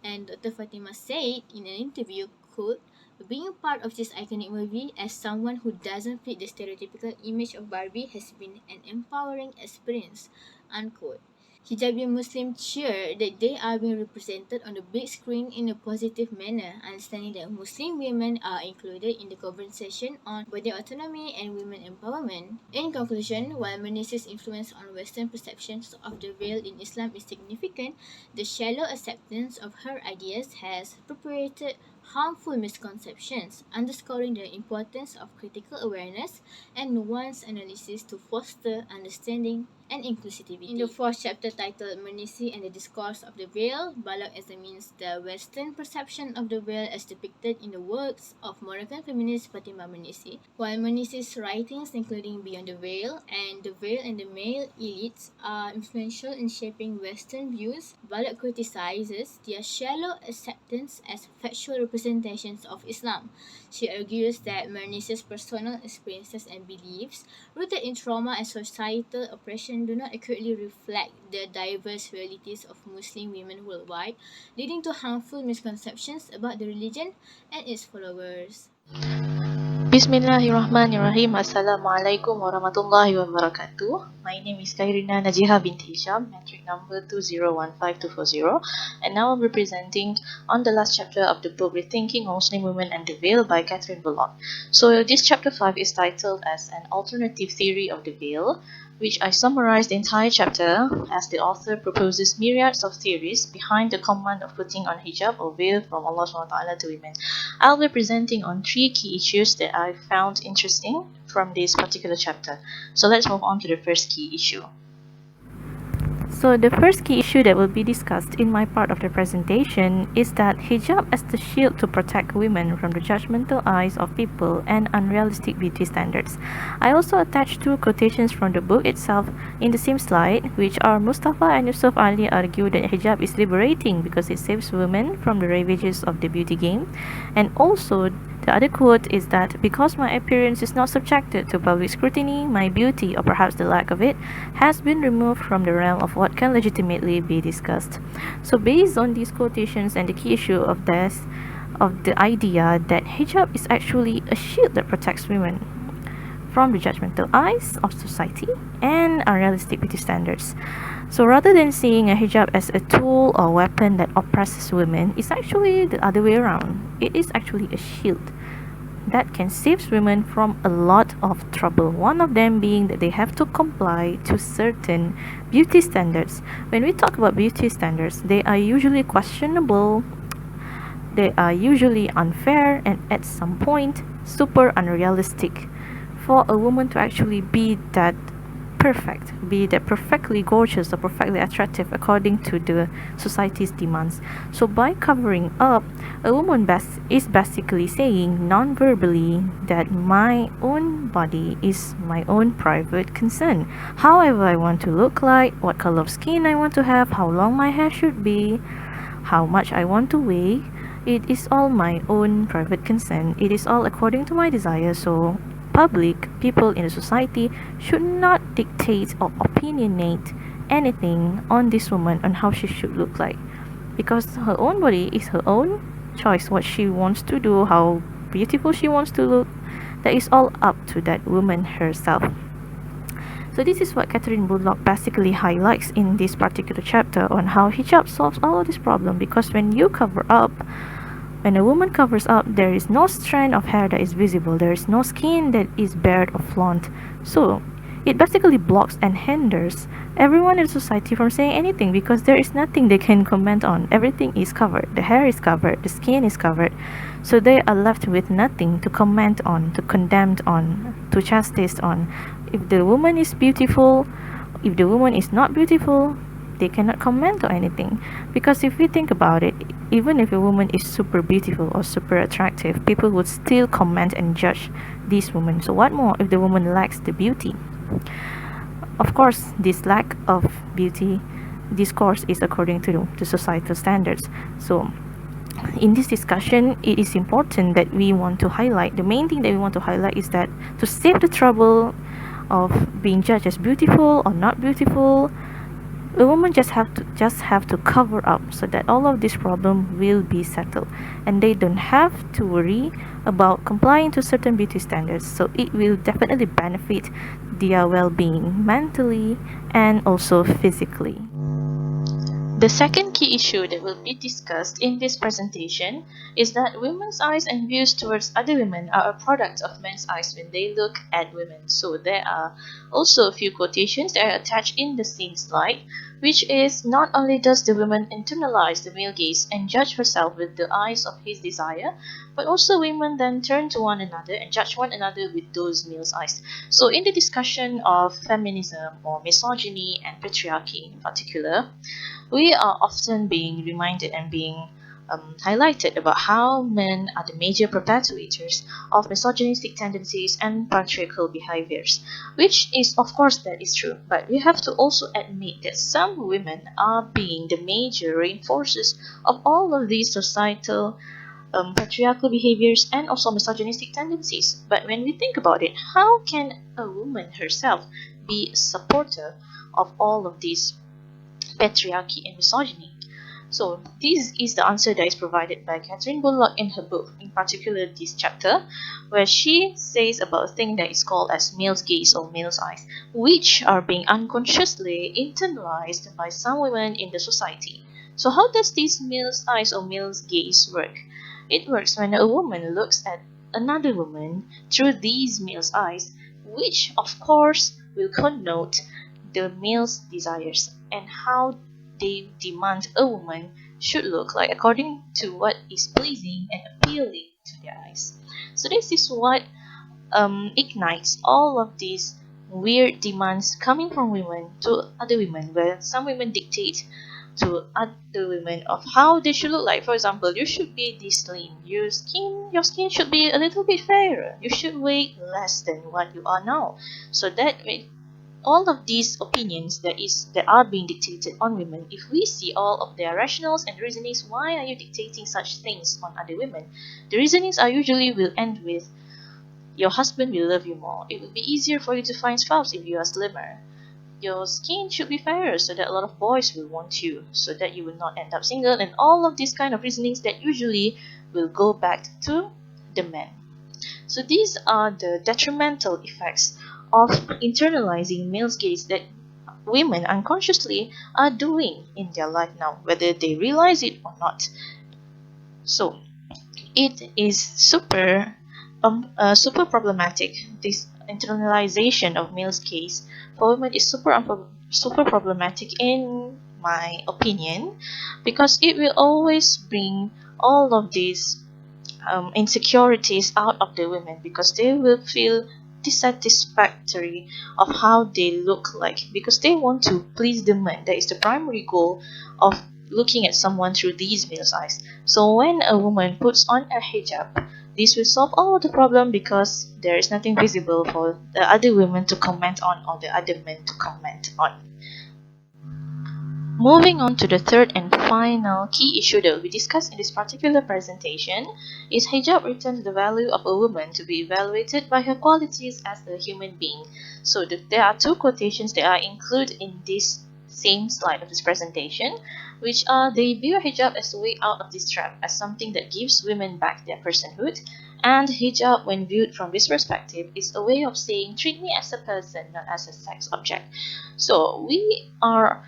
And Dr. Fatima said in an interview, quote, "Being part of this iconic movie as someone who doesn't fit the stereotypical image of Barbie has been an empowering experience," unquote. Hijabi Muslims cheer that they are being represented on the big screen in a positive manner, understanding that Muslim women are included in the conversation on body autonomy and women empowerment. In conclusion, while Mernis's influence on Western perceptions of the veil in Islam is significant, the shallow acceptance of her ideas has perpetuated harmful misconceptions, underscoring the importance of critical awareness and nuanced analysis to foster understanding and inclusivity. In the fourth chapter titled Mernisi and the Discourse of the Veil, Bullock examines the Western perception of the veil as depicted in the works of Moroccan feminist Fatima Mernisi. While Mernisi's writings, including Beyond the Veil and The Veil and the Male Elites, are influential in shaping Western views, Bullock criticizes their shallow acceptance as factual representations of Islam. She argues that Mernisi's personal experiences and beliefs, rooted in trauma and societal oppression, do not accurately reflect the diverse realities of Muslim women worldwide, leading to harmful misconceptions about the religion and its followers. Bismillahirrahmanirrahim. Assalamualaikum warahmatullahi wabarakatuh. My name is Katherine Najiha binti Hisham, metric number 2015240, and now I'll be presenting on the last chapter of the book Rethinking Muslim Women and the Veil by Katherine Bullock. So this chapter 5 is titled as An Alternative Theory of the Veil, which I summarized the entire chapter as the author proposes myriads of theories behind the command of putting on hijab or veil from Allah SWT to women. I'll be presenting on 3 key issues that I found interesting from this particular chapter. So let's move on to the first key issue. So the first key issue that will be discussed in my part of the presentation is that hijab as the shield to protect women from the judgmental eyes of people and unrealistic beauty standards. I also attached two quotations from the book itself in the same slide, which are Mustafa and Yusuf Ali argue that hijab is liberating because it saves women from the ravages of the beauty game, and also the other quote is that because my appearance is not subjected to public scrutiny, my beauty, or perhaps the lack of it, has been removed from the realm of what can legitimately be discussed. So based on these quotations and the key issue of this, of the idea that hijab is actually a shield that protects women from the judgmental eyes of society and unrealistic beauty standards. So rather than seeing a hijab as a tool or weapon that oppresses women, it's actually the other way around. It is actually a shield that can save women from a lot of trouble. One of them being that they have to comply to certain beauty standards. When we talk about beauty standards, they are usually questionable, they are usually unfair, and at some point, super unrealistic for a woman to actually be that perfectly gorgeous or perfectly attractive according to the society's demands. So by covering up, a woman is basically saying non-verbally that my own body is my own private concern. However I want to look like, what color of skin I want to have, how long my hair should be, how much I want to weigh, it is all my own private concern. It is all according to my desire. So public people in the society should not dictate or opinionate anything on this woman on how she should look like, because her own body is her own choice, what she wants to do, how beautiful she wants to look. That is all up to that woman herself. So this is what Katherine Bullock basically highlights in this particular chapter on how hijab solves all of this problem, because when you cover up, when a woman covers up, there is no strand of hair that is visible, there is no skin that is bared or flaunt. So it basically blocks and hinders everyone in society from saying anything, because there is nothing they can comment on. Everything is covered. The hair is covered, the skin is covered. So they are left with nothing to comment on, to condemn on, to chastise on. If the woman is beautiful, if the woman is not beautiful, they cannot comment on anything. Because if we think about it, even if a woman is super beautiful or super attractive, people would still comment and judge this woman. So what more if the woman lacks the beauty? Of course, this lack of beauty discourse is according to the societal standards. So in this discussion, it is important that we want to highlight, the main thing that we want to highlight is that to save the trouble of being judged as beautiful or not beautiful, a woman just have to cover up, so that all of this problem will be settled, and they don't have to worry about complying to certain beauty standards. So it will definitely benefit their well-being mentally and also physically. The second key issue that will be discussed in this presentation is that women's eyes and views towards other women are a product of men's eyes when they look at women. So there are also a few quotations that are attached in the same slide, which is, not only does the woman internalize the male gaze and judge herself with the eyes of his desire, but also women then turn to one another and judge one another with those male's eyes. So in the discussion of feminism or misogyny and patriarchy in particular, we are often being reminded and being highlighted about how men are the major perpetuators of misogynistic tendencies and patriarchal behaviors, which is, of course, that is true. But we have to also admit that some women are being the major reinforcers of all of these societal patriarchal behaviors and also misogynistic tendencies. But when we think about it, how can a woman herself be a supporter of all of these patriarchy and misogyny? So this is the answer that is provided by Katherine Bullock in her book, in particular this chapter, where she says about a thing that is called as male's gaze or male's eyes, which are being unconsciously internalized by some women in the society. So how does this male's eyes or male's gaze work? It works when a woman looks at another woman through these male's eyes, which of course will connote the male's desires and how they demand a woman should look like according to what is pleasing and appealing to their eyes. So this is what ignites all of these weird demands coming from women to other women, where some women dictate to other women of how they should look like. For example, you should be this lean, your skin should be a little bit fairer, you should weigh less than what you are now. So that way, all of these opinions that are being dictated on women, if we see all of their rationales and reasonings, why are you dictating such things on other women? The reasonings are usually will end with, your husband will love you more, it will be easier for you to find spouse if you are slimmer, your skin should be fairer so that a lot of boys will want you, so that you will not end up single, and all of these kind of reasonings that usually will go back to the men. So these are the detrimental effects of internalizing male's gaze that women unconsciously are doing in their life now, whether they realize it or not. So it is super problematic. This internalization of male's gaze for women is super problematic in my opinion, because it will always bring all of these insecurities out of the women, because they will feel dissatisfactory of how they look like, because they want to please the men. That is the primary goal of looking at someone through these male's eyes. So when a woman puts on a hijab, this will solve all the problem, because there is nothing visible for the other women to comment on or the other men to comment on. Moving on to the third and final key issue that will be discussed in this particular presentation is hijab returns the value of a woman to be evaluated by her qualities as a human being. So there are two quotations that are included in this same slide of this presentation, which are, they view hijab as a way out of this trap, as something that gives women back their personhood, and hijab, when viewed from this perspective, is a way of saying, treat me as a person, not as a sex object. So we are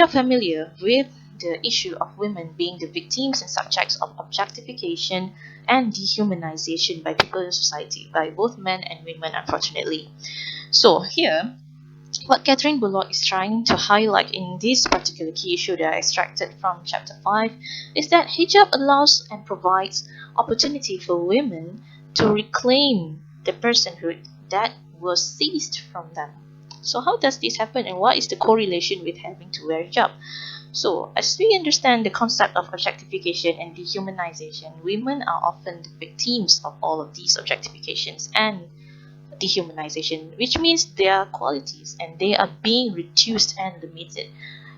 familiar with the issue of women being the victims and subjects of objectification and dehumanization by people in society, by both men and women, unfortunately. So here, what Katherine Bullock is trying to highlight in this particular key issue that I extracted from chapter 5 is that hijab allows and provides opportunity for women to reclaim the personhood that was seized from them. So how does this happen, and what is the correlation with having to wear hijab? So as we understand the concept of objectification and dehumanization, women are often the victims of all of these objectifications and dehumanization, which means their qualities and they are being reduced and limited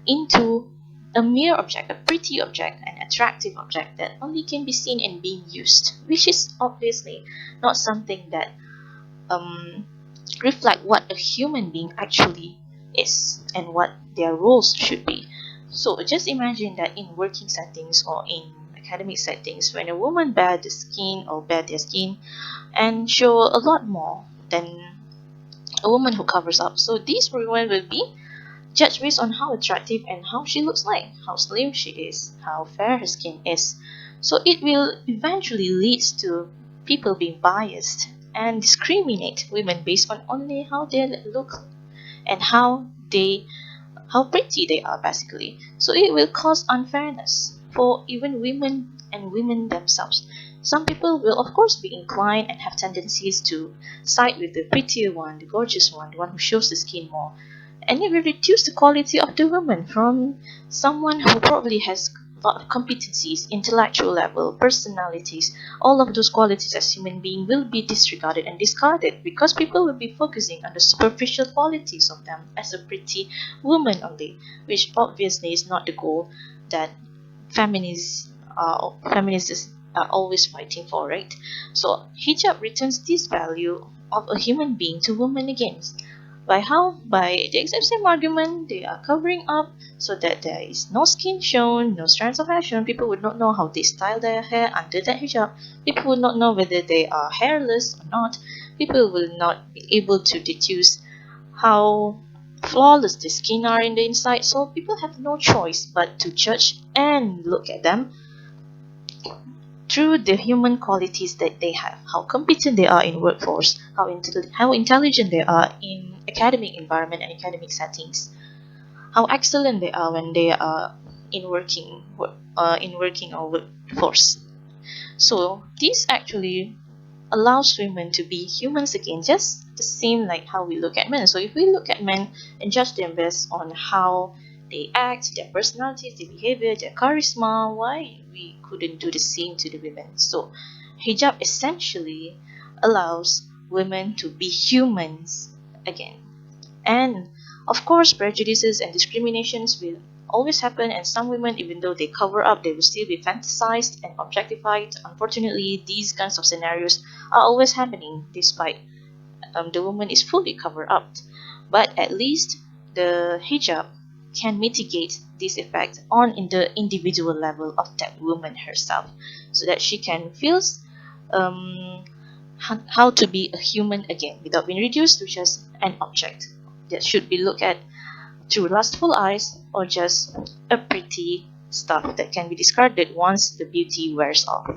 into a mere object, a pretty object, an attractive object that only can be seen and being used, which is obviously not something that reflect what a human being actually is and what their roles should be. So just imagine that in working settings or in academic settings, when a woman bare their skin and show a lot more than a woman who covers up. So these women will be judged based on how attractive and how she looks like, how slim she is, how fair her skin is. So it will eventually lead to people being biased and discriminate women based on only how they look and how pretty they are, basically. So it will cause unfairness for even women and women themselves. Some people will of course be inclined and have tendencies to side with the prettier one, the gorgeous one, the one who shows the skin more, and it will reduce the quality of the woman from someone who probably has a lot of competencies, intellectual level, personalities. All of those qualities as human being will be disregarded and discarded, because people will be focusing on the superficial qualities of them as a pretty woman only, which obviously is not the goal that feminists are always fighting for, right? So hijab returns this value of a human being to women again. By how? By the exact same argument, they are covering up so that there is no skin shown, no strands of hair shown. People would not know how they style their hair under that hijab. People would not know whether they are hairless or not. People will not be able to deduce how flawless the skin are in the inside. So people have no choice but to judge and look at them through the human qualities that they have, how competent they are in workforce, how intelligent they are in academic environment and academic settings, how excellent they are when they are in working or workforce. So this actually allows women to be humans again, just the same like how we look at men. So if we look at men and judge them based on how they act, their personalities, their behavior, their charisma, why we couldn't do the same to the women? So hijab essentially allows women to be humans again. And of course, prejudices and discriminations will always happen, and some women, even though they cover up, they will still be fantasized and objectified. Unfortunately, these kinds of scenarios are always happening despite the woman is fully covered up. But at least the hijab can mitigate this effect on in the individual level of that woman herself, so that she can feel um, how to be a human again without being reduced to just an object that should be looked at through lustful eyes, or just a pretty stuff that can be discarded once the beauty wears off.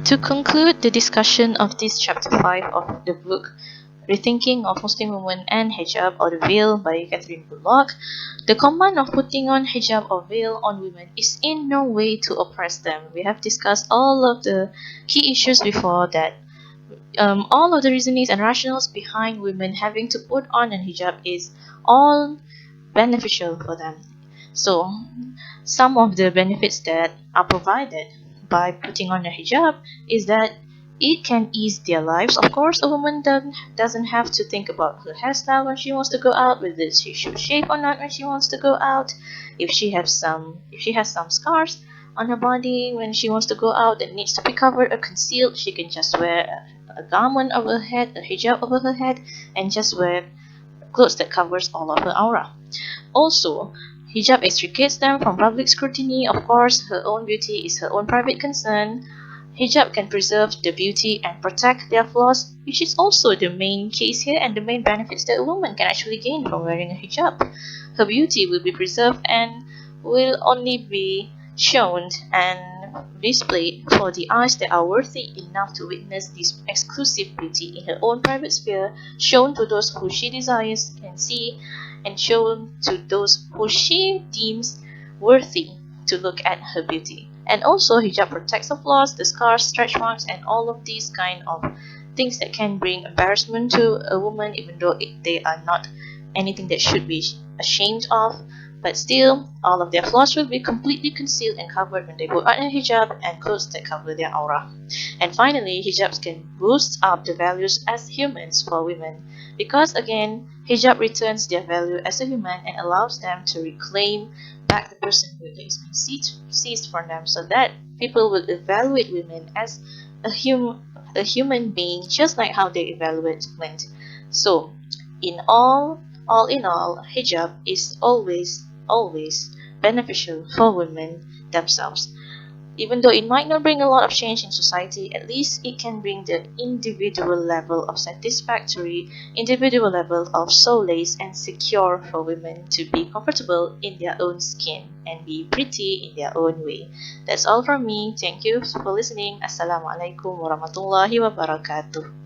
To conclude the discussion of this chapter 5 of the book, Rethinking of Muslim Women and Hijab or the Veil by Katherine Bullock, the command of putting on hijab or veil on women is in no way to oppress them. We have discussed all of the key issues before that. All of the reasonings and rationales behind women having to put on a hijab is all beneficial for them. So, some of the benefits that are provided by putting on a hijab is that it can ease their lives. Of course, a woman doesn't have to think about her hairstyle when she wants to go out, whether she should shave or not when she wants to go out. If she has some scars on her body when she wants to go out that needs to be covered or concealed, she can just wear a garment over her head, a hijab over her head, and just wear clothes that covers all of her aura. Also, hijab extricates them from public scrutiny. Of course, her own beauty is her own private concern. Hijab can preserve the beauty and protect their flaws, which is also the main case here and the main benefits that a woman can actually gain from wearing a hijab. Her beauty will be preserved and will only be shown and displayed for the eyes that are worthy enough to witness this exclusive beauty in her own private sphere, shown to those who she desires can see, and shown to those who she deems worthy to look at her beauty. And also, hijab protects the flaws, the scars, stretch marks, and all of these kind of things that can bring embarrassment to a woman, even though they are not anything that should be ashamed of. But still, all of their flaws will be completely concealed and covered when they put on a hijab and clothes that cover their aura. And finally, hijabs can boost up the values as humans for women, because again, hijab returns their value as a human and allows them to reclaim back the personhood that has been seized from them, so that people will evaluate women as a human being, just like how they evaluate men. So, all in all, hijab is always beneficial for women themselves. Even though it might not bring a lot of change in society, at least it can bring the individual level of satisfactory, individual level of solace and secure for women to be comfortable in their own skin and be pretty in their own way. That's all from me. Thank you for listening. Assalamualaikum warahmatullahi wabarakatuh.